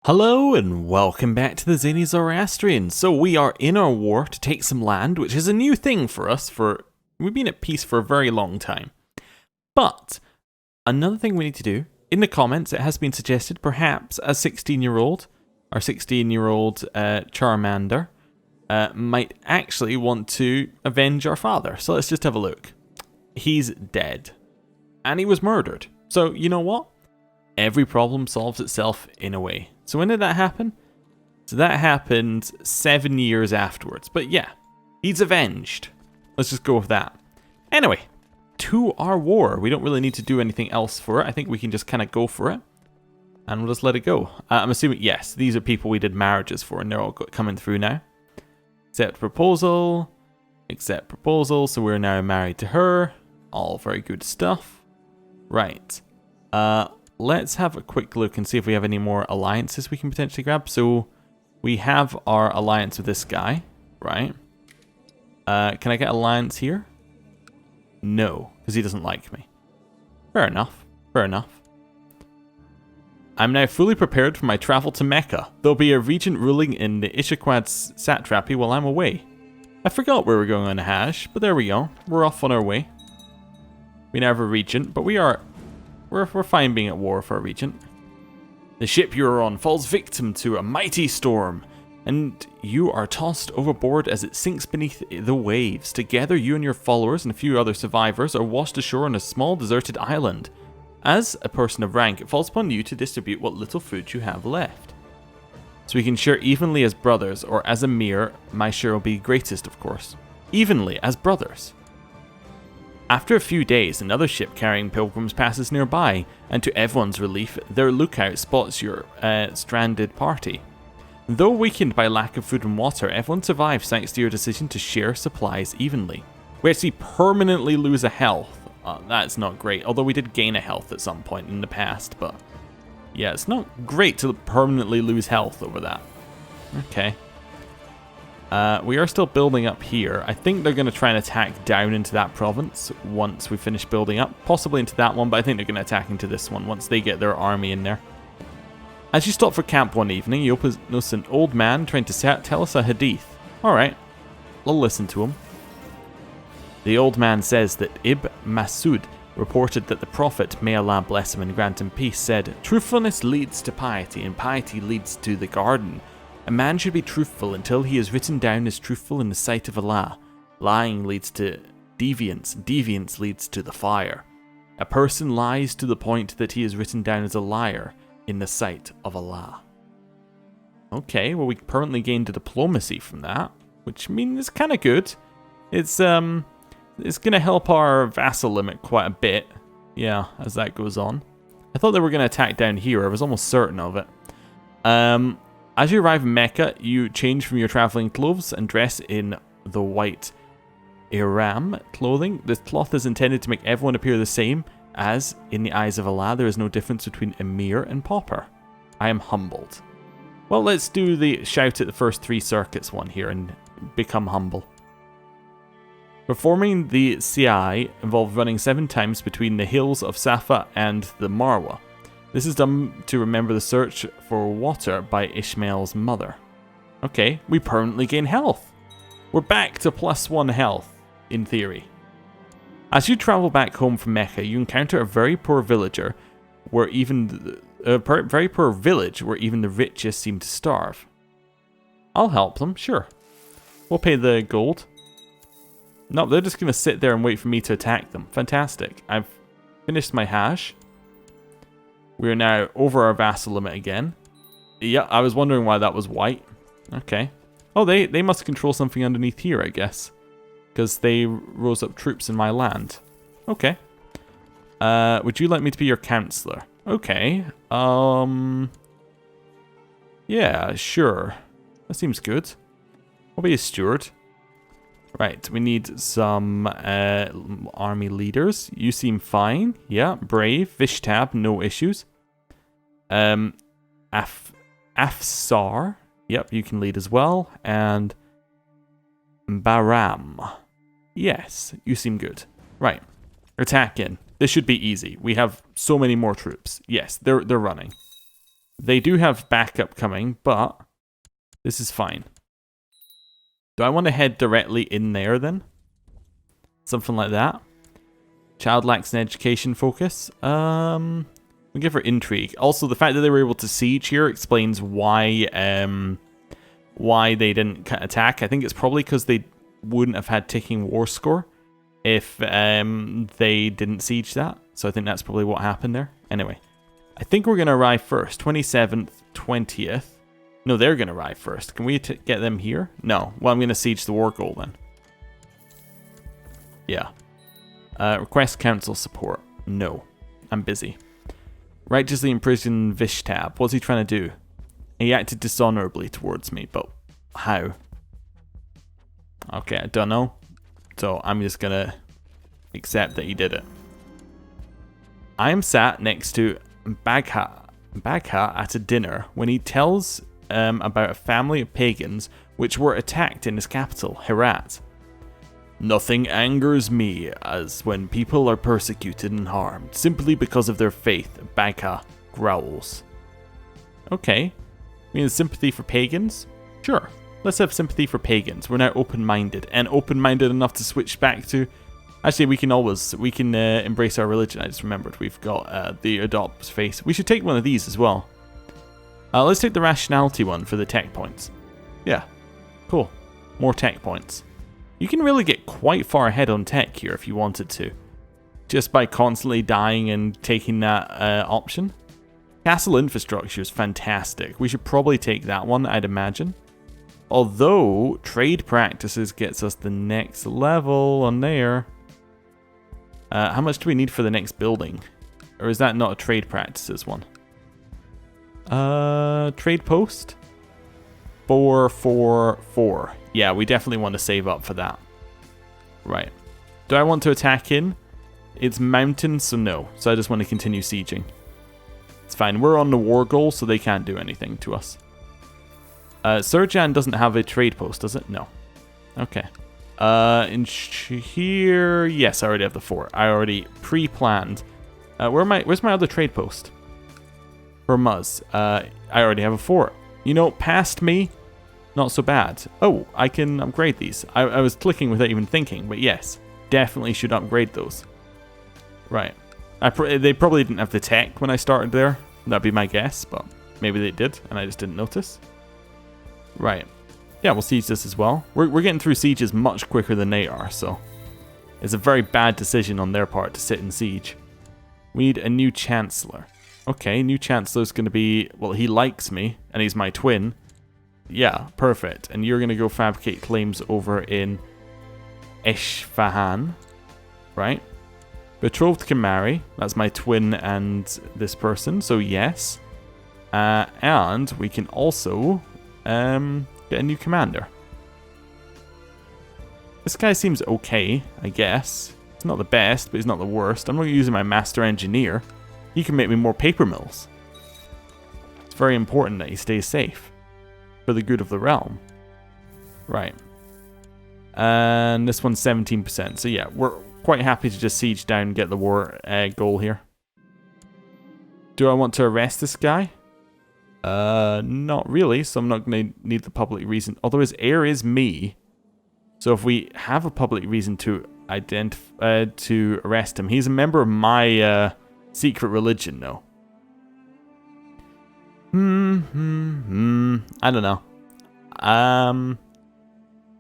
Hello and welcome back to the Zany Zoroastrians. So we are in our war to take some land, which is a new thing for us. We've been at peace for a very long time. But another thing we need to do, in the comments it has been suggested perhaps a 16-year-old Charmander might actually want to avenge our father. So let's just have a look. He's dead. And he was murdered. So you know what? Every problem solves itself in a way. So when did that happen? So that happened 7 years afterwards. But yeah, he's avenged. Let's just go with that. Anyway, to our war. We don't really need to do anything else for it. I think we can just kind of go for it. And we'll just let it go. I'm assuming, yes, these are people we did marriages for. And they're all coming through now. Accept proposal. Accept proposal. So we're now married to her. All very good stuff. Right. Let's have a quick look and see if we have any more alliances we can potentially grab. So we have our alliance with this guy, right? Can I get alliance here? No, because he doesn't like me. Fair enough. Fair enough. I'm now fully prepared for my travel to Mecca. There'll be a regent ruling in the Ishiquad satrapy while I'm away. I forgot where we're going on a hash, but there we go. We're off on our way. We now have a regent, but we're fine being at war for a regent. The ship you are on falls victim to a mighty storm, and you are tossed overboard as it sinks beneath the waves. Together, you and your followers and a few other survivors are washed ashore on a small deserted island. As a person of rank, it falls upon you to distribute what little food you have left. So we can share evenly as brothers, or as a mere, my share will be greatest, of course. Evenly as brothers. After a few days, another ship carrying pilgrims passes nearby, and to everyone's relief, their lookout spots your stranded party. Though weakened by lack of food and water, everyone survives thanks to your decision to share supplies evenly. We actually permanently lose a health. That's not great, although we did gain a health at some point in the past, but yeah, it's not great to permanently lose health over that. Okay. We are still building up here. I think they're going to try and attack down into that province once we finish building up. Possibly into that one, but I think they're going to attack into this one once they get their army in there. As you stop for camp one evening, you notice an old man trying to tell us a hadith. Alright, we'll listen to him. The old man says that Ibn Masud reported that the Prophet, may Allah bless him and grant him peace, said, "Truthfulness leads to piety, and piety leads to the garden. A man should be truthful until he is written down as truthful in the sight of Allah. Lying leads to deviance, deviance leads to the fire. A person lies to the point that he is written down as a liar in the sight of Allah." Okay, well we permanently gained a diplomacy from that, which means it's kind of good. It's going to help our vassal limit quite a bit, yeah, as that goes on. I thought they were going to attack down here, I was almost certain of it. As you arrive in Mecca, you change from your traveling clothes and dress in the white Ihram clothing. This cloth is intended to make everyone appear the same, as in the eyes of Allah there is no difference between Emir and Pauper. I am humbled. Well, let's do the shout at the first 3 circuits one here and become humble. Performing the Sa'i involves running 7 times between the hills of Safa and the Marwa. This is done to remember the search for water by Ishmael's mother. Okay, we permanently gain health. We're back to +1 health, in theory. As you travel back home from Mecca, you encounter a very poor villager, where even very poor village where even the richest seem to starve. I'll help them, sure. We'll pay the gold. No, they're just going to sit there and wait for me to attack them. Fantastic. I've finished my hash. We are now over our vassal limit again. Yeah, I was wondering why that was white. Okay. Oh, they must control something underneath here, I guess. Because they rose up troops in my land. Okay. Would you like me to be your counselor? Okay. Yeah, sure. That seems good. I'll be a steward. Right, we need some army leaders. You seem fine. Yeah, brave. Vishtab, no issues. Afsar. Yep, you can lead as well. And Baram. Yes, you seem good. Right, attack in. This should be easy. We have so many more troops. Yes, they're running. They do have backup coming, but this is fine. Do I want to head directly in there then? Something like that. Child lacks an education focus. We give her intrigue. Also, the fact that they were able to siege here explains why they didn't attack. I think it's probably because they wouldn't have had ticking war score if they didn't siege that. So I think that's probably what happened there. Anyway, I think we're going to arrive first. 27th, 20th. No, they're going to arrive first. Can we get them here? No. Well, I'm going to siege the war goal then. Yeah. Request council support. No. I'm busy. Righteously imprison Vishtab. What's he trying to do? He acted dishonorably towards me, but how? Okay, I don't know. So I'm just going to accept that he did it. I am sat next to Bagha at a dinner when he tells about a family of pagans which were attacked in his capital, Herat. Nothing angers me as when people are persecuted and harmed simply because of their faith, Bagha growls. Okay. We need sympathy for pagans? Sure. Let's have sympathy for pagans. We're now open-minded, and open-minded enough to switch back to... Actually, we can embrace our religion. I just remembered we've got the adopt face. We should take one of these as well. Let's take the rationality one for the tech points. Yeah. Cool. More tech points. You can really get quite far ahead on tech here if you wanted to. Just by constantly dying and taking that option. Castle infrastructure is fantastic. We should probably take that one, I'd imagine. Although, trade practices gets us the next level on there. How much do we need for the next building? Or is that not a trade practices one? Trade post? 444. Yeah, we definitely want to save up for that. Right. Do I want to attack in? It's mountains, so no. So I just want to continue sieging. It's fine. We're on the war goal, so they can't do anything to us. Surjan doesn't have a trade post, does it? No. Okay. In here... Yes, I already have the fort. I already pre-planned. Where's my other trade post? Hormuz. I already have a fort. You know, past me, not so bad. Oh, I can upgrade these. I was clicking without even thinking, but yes, definitely should upgrade those. Right. They probably didn't have the tech when I started there. That'd be my guess, but maybe they did, and I just didn't notice. Right. Yeah, we'll siege this as well. We're getting through sieges much quicker than they are, so it's a very bad decision on their part to sit in siege. We need a new chancellor. Okay, new chancellor's going to be... Well, he likes me, and he's my twin. Yeah, perfect. And you're going to go fabricate claims over in Esfahan. Right? Betrothed can marry. That's my twin and this person, so yes. And we can also get a new commander. This guy seems okay, I guess. He's not the best, but he's not the worst. I'm not using my master engineer. He can make me more paper mills. It's very important that he stays safe for the good of the realm. Right. And this one's 17%. So yeah, we're quite happy to just siege down and get the war goal here. Do I want to arrest this guy? Not really, so I'm not going to need the public reason. Although his heir is me. So if we have a public reason to to arrest him, he's a member of my secret religion, though. I don't know.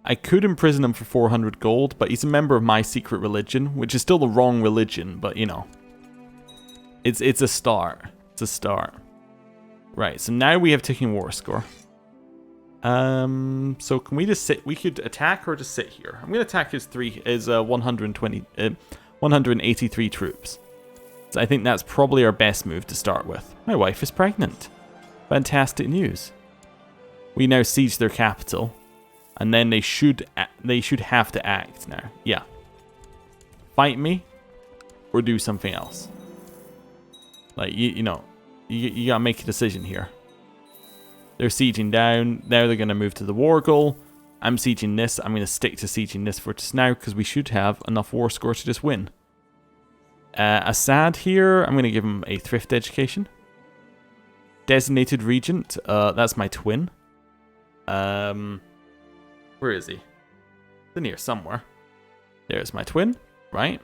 I could imprison him for 400 gold, but he's a member of my secret religion, which is still the wrong religion, but you know. It's a start. It's a start. Right, so now we have ticking war score. So can we just sit? We could attack or just sit here. I'm going to attack his 183 troops. So I think that's probably our best move to start with. My wife is pregnant. Fantastic news. We now siege their capital, and then they should have to act now. Yeah. Fight me, or do something else. Like you know, you gotta make a decision here. They're sieging down. Now they're gonna move to the war goal. I'm sieging this. I'm gonna stick to sieging this for just now because we should have enough war score to just win. Assad here, I'm gonna give him a thrift education. designated regent. That's my twin. Where is he? He's in here somewhere. There's my twin, right?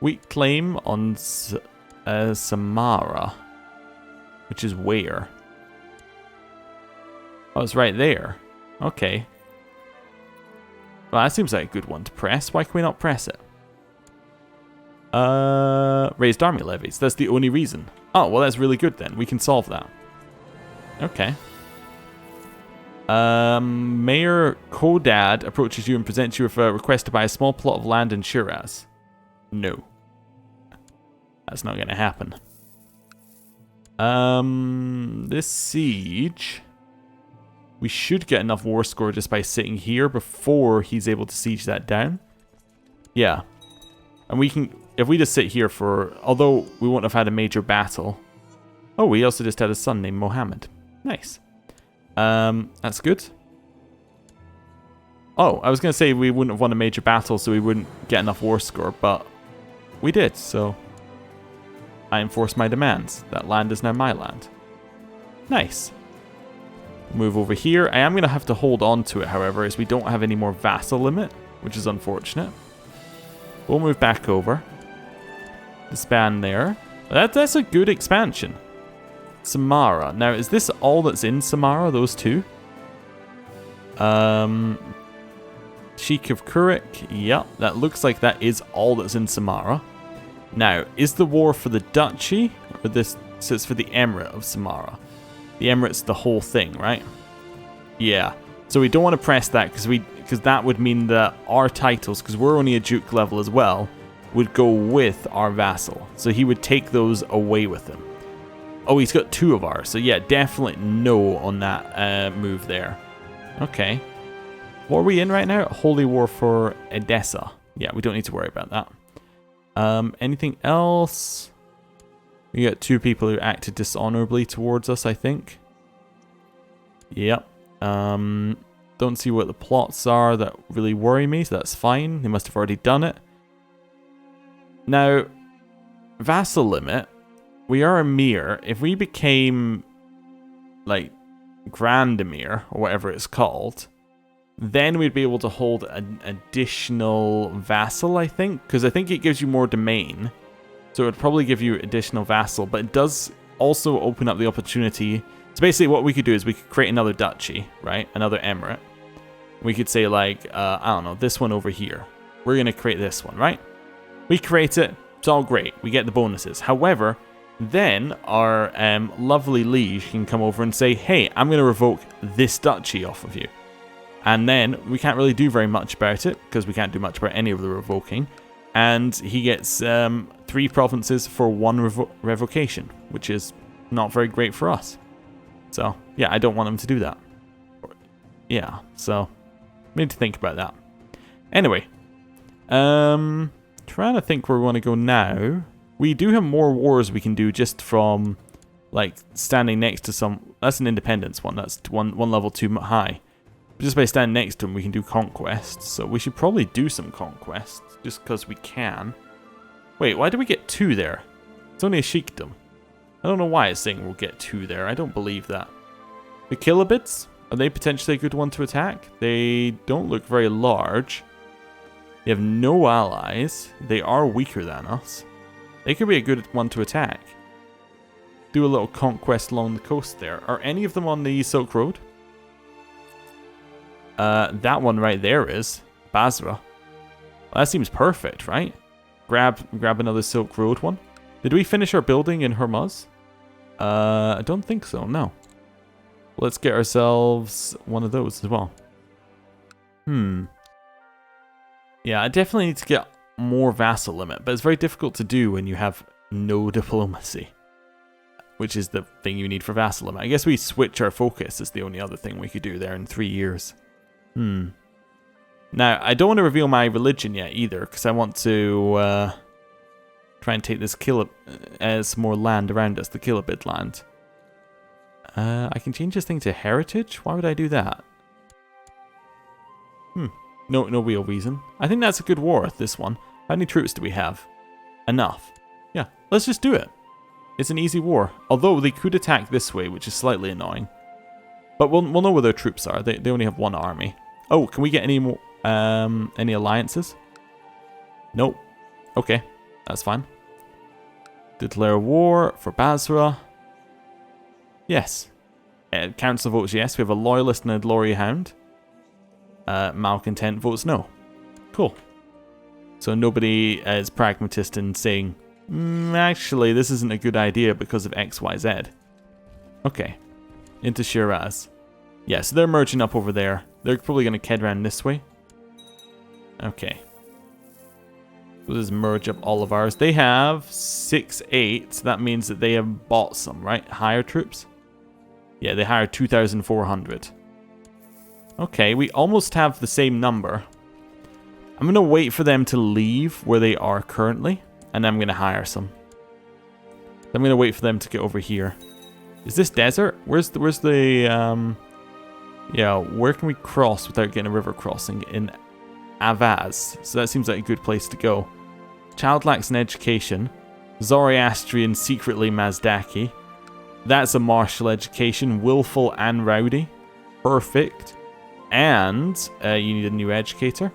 Weak claim on Samara, which is where? Oh, it's right there. Okay. Well, that seems like a good one to press. Why can we not press it? Raised army levies. That's the only reason. Oh, well, that's really good then. We can solve that. Okay. Mayor Kodad approaches you and presents you with a request to buy a small plot of land in Shiraz. No. That's not going to happen. This siege... We should get enough war score just by sitting here before he's able to siege that down. Yeah. And we can... If we just sit here for... Although we won't have had a major battle. Oh, we also just had a son named Mohammed. Nice. That's good. Oh, I was going to say we wouldn't have won a major battle, so we wouldn't get enough war score, but we did, so I enforce my demands. That land is now my land. Nice. Move over here. I am going to have to hold on to it, however, as we don't have any more vassal limit, which is unfortunate. We'll move back over. Expand there. That's a good expansion. Samara. Now, is this all that's in Samara, those two? Sheik of Kurik. Yep, that looks like that is all that's in Samara. Now, is the war for the duchy? Or this? So it's for the emirate of Samara. The emirate's the whole thing, right? Yeah. So we don't want to press that because that would mean that our titles, because we're only a duke level as well, would go with our vassal. So he would take those away with him. Oh, he's got 2 of ours. So yeah, definitely no on that move there. Okay. What are we in right now? Holy War for Edessa. Yeah, we don't need to worry about that. Anything else? We got 2 people who acted dishonorably towards us, I think. Yep. Don't see what the plots are that really worry me, so that's fine. They must have already done it. Now, vassal limit. We are Emir. If we became, like, Grand Emir, or whatever it's called, then we'd be able to hold an additional vassal, I think. Because I think it gives you more domain. So it would probably give you additional vassal. But it does also open up the opportunity. So basically what we could do is we could create another duchy, right? Another emirate. We could say, like, I don't know, this one over here. We're going to create this one, right? We create it. It's all great. We get the bonuses. However... Then our lovely liege can come over and say, hey, I'm going to revoke this duchy off of you. And then we can't really do very much about it, because we can't do much about any of the revoking. And he gets 3 provinces for 1 revocation, which is not very great for us. So, yeah, I don't want him to do that. Yeah, so we need to think about that. Anyway, trying to think where we want to go now. We do have more wars we can do just from, like, standing next to some... That's an independence one. That's one level too high. But just by standing next to them, we can do conquests. So we should probably do some conquests, just because we can. Wait, why do we get 2 there? It's only a sheikdom. I don't know why it's saying we'll get 2 there. I don't believe that. The Kilobids? Are they potentially a good one to attack? They don't look very large. They have no allies. They are weaker than us. They could be a good one to attack. Do a little conquest along the coast there. Are any of them on the Silk Road? That one right there is. Basra. Well, that seems perfect, right? Grab another Silk Road one. Did we finish our building in Hormuz? I don't think so, no. Let's get ourselves one of those as well. Yeah, I definitely need to get more vassal limit, but it's very difficult to do when you have no diplomacy, which is the thing you need for vassal limit. I guess we switch our focus is the only other thing we could do there in 3 years. Now, I don't want to reveal my religion yet either, because I want to try and take this some more land around us, the Kilobid land. I can change this thing to heritage? Why would I do that? No real reason. I think that's a good war, this one. How many troops do we have? Enough. Yeah, let's just do it. It's an easy war. Although they could attack this way, which is slightly annoying. But we'll know where their troops are. They only have one army. Oh, can we get any more any alliances? Nope. Okay, that's fine. Declare war for Basra. Yes. Council votes yes. We have a loyalist and a glory hound. Malcontent votes no. Cool. So nobody is pragmatist in saying, actually, this isn't a good idea because of X, Y, Z. Okay. Into Shiraz. Yeah, so they're merging up over there. They're probably going to head around this way. Okay. We'll just merge up all of ours. They have 6, 8. So that means that they have bought some, right? Higher troops? Yeah, they hired 2,400. Okay, we almost have the same number. I'm going to wait for them to leave where they are currently. And then I'm going to hire some. I'm going to wait for them to get over here. Is this desert? Where's the yeah, where can we cross without getting a river crossing? In Avaz. So that seems like a good place to go. Child lacks an education. Zoroastrian secretly Mazdaki. That's a martial education. Willful and rowdy. Perfect. And you need a new educator.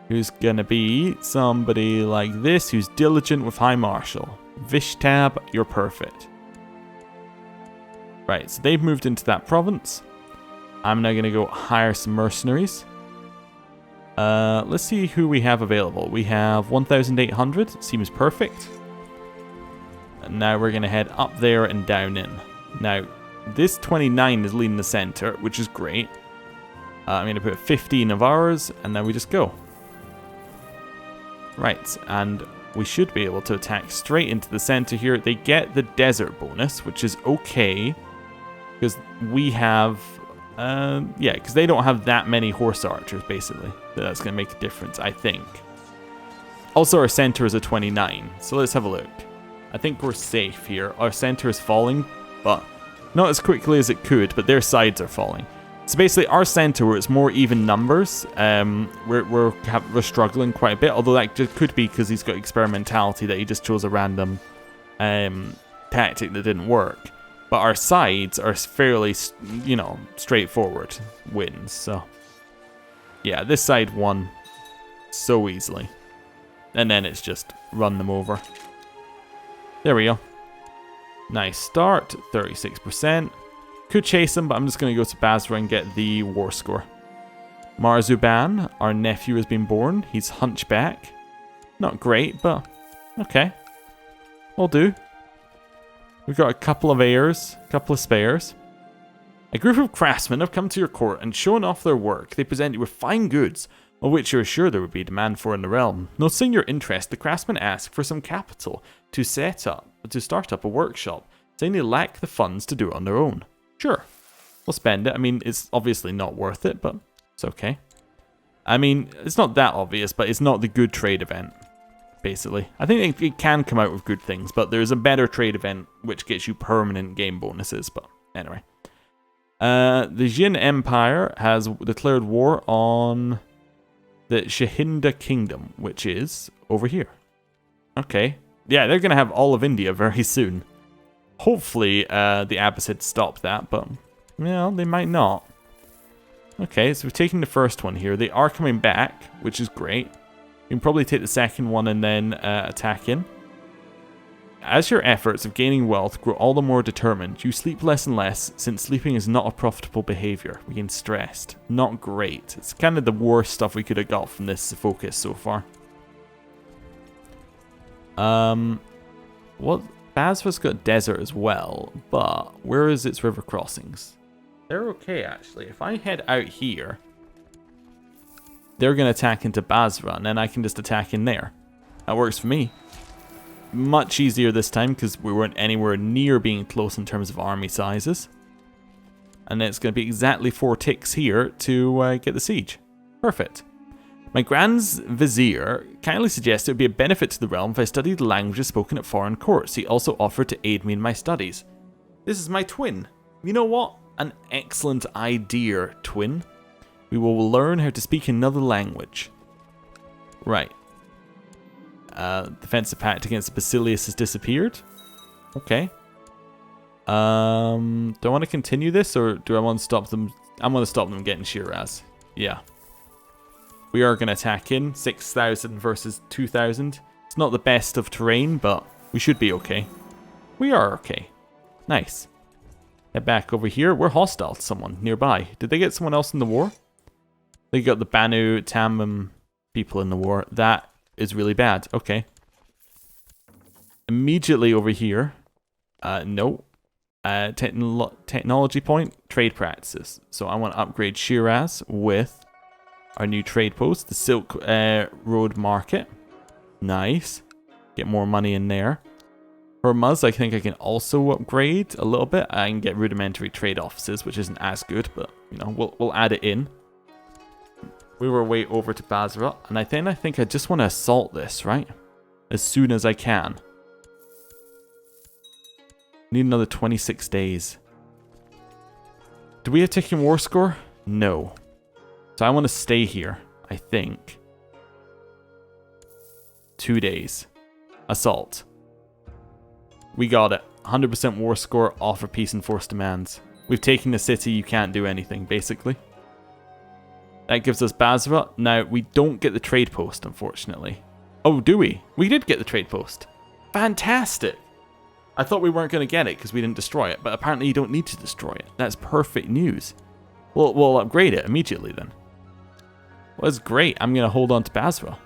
Who's going to be somebody like this, who's diligent with high martial. Vishtab, you're perfect. Right, so they've moved into that province. I'm now going to go hire some mercenaries. Let's see who we have available. We have 1,800. Seems perfect. And now we're going to head up there and down in. Now, this 29 is leading the center, which is great. I'm going to put 15 of ours, and now we just go. Right, and we should be able to attack straight into the center here. They get the desert bonus, which is okay. Because we have... yeah, because they don't have that many horse archers, basically. That's going to make a difference, I think. Also, our center is a 29, so let's have a look. I think we're safe here. Our center is falling, but not as quickly as it could, but their sides are falling. So basically, our center, where it's more even numbers, we're struggling quite a bit, although that just could be because he's got experimentality, that he just chose a random tactic that didn't work. But our sides are fairly, you know, straightforward wins, so... Yeah, this side won so easily. And then it's just run them over. There we go. Nice start, 36%. Could chase him, but I'm just going to go to Basra and get the war score. Marzuban, our nephew, has been born. He's hunchback. Not great, but okay. Will do. We've got a couple of heirs, a couple of spares. A group of craftsmen have come to your court and shown off their work. They present you with fine goods, of which you are sure there would be demand for in the realm. Noticing your interest, the craftsmen ask for some capital to start up a workshop, saying they lack the funds to do it on their own. Sure, we'll spend it. I mean, it's obviously not worth it, but it's okay. I mean, it's not that obvious, but it's not the good trade event, basically. I think it can come out with good things, but there's a better trade event which gets you permanent game bonuses, but anyway. The Jin Empire has declared war on the Shahinda Kingdom, which is over here. Okay. Yeah, they're going to have all of India very soon. Hopefully, the Abbasid stop that, but, well, they might not. Okay, so we've taken the first one here. They are coming back, which is great. We can probably take the second one and then attack in. As your efforts of gaining wealth grow all the more determined, you sleep less and less, since sleeping is not a profitable behavior. We get stressed. Not great. It's kind of the worst stuff we could have got from this focus so far. Well, Basra's got desert as well, but where is its river crossings? They're okay, actually. If I head out here, they're going to attack into Basra, and then I can just attack in there. That works for me. Much easier this time, because we weren't anywhere near being close in terms of army sizes. And then it's going to be exactly 4 ticks here to get the siege. Perfect. My Grand Vizier kindly suggested it would be a benefit to the realm if I studied the languages spoken at foreign courts. He also offered to aid me in my studies. This is my twin. You know what? An excellent idea, twin. We will learn how to speak another language. Right. Defensive pact against Basilius has disappeared. Okay. Do I want to continue this, or do I want to stop them? I want to stop them getting Shiraz. Yeah. We are going to attack in. 6,000 versus 2,000. It's not the best of terrain, but we should be okay. We are okay. Nice. Head back over here. We're hostile to someone nearby. Did they get someone else in the war? They got the Banu, Tamim people in the war. That is really bad. Okay. Immediately over here. No. Technology point. Trade practices. So I want to upgrade Shiraz with our new trade post. The Silk Road Market. Nice. Get more money in there. Hormuz, I think I can also upgrade a little bit. I can get rudimentary trade offices, which isn't as good, but you know, we'll add it in. We were way over to Basra, and I think I just want to assault this, right? As soon as I can. Need another 26 days. Do we have ticking war score? No. So I want to stay here, I think. 2 days. Assault. We got it. 100% war score, offer peace and force demands. We've taken the city, you can't do anything, basically. That gives us Basra. Now, we don't get the trade post, unfortunately. Oh, do we? We did get the trade post. Fantastic! I thought we weren't going to get it because we didn't destroy it, but apparently you don't need to destroy it. That's perfect news. We'll upgrade it immediately then. Well, that's great. I'm going to hold on to Basra.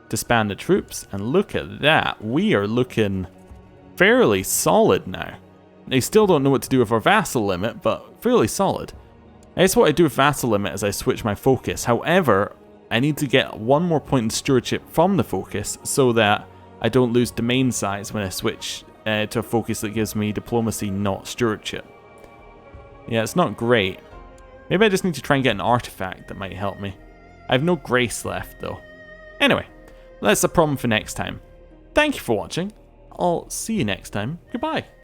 Disband the troops, and look at that. We are looking fairly solid now. They still don't know what to do with our vassal limit, but fairly solid. I guess what I do with vassal limit is I switch my focus. However, I need to get one more point in stewardship from the focus so that I don't lose domain size when I switch to a focus that gives me diplomacy, not stewardship. Yeah, it's not great. Maybe I just need to try and get an artifact that might help me. I have no grace left though. Anyway, that's a problem for next time. Thank you for watching. I'll see you next time. Goodbye.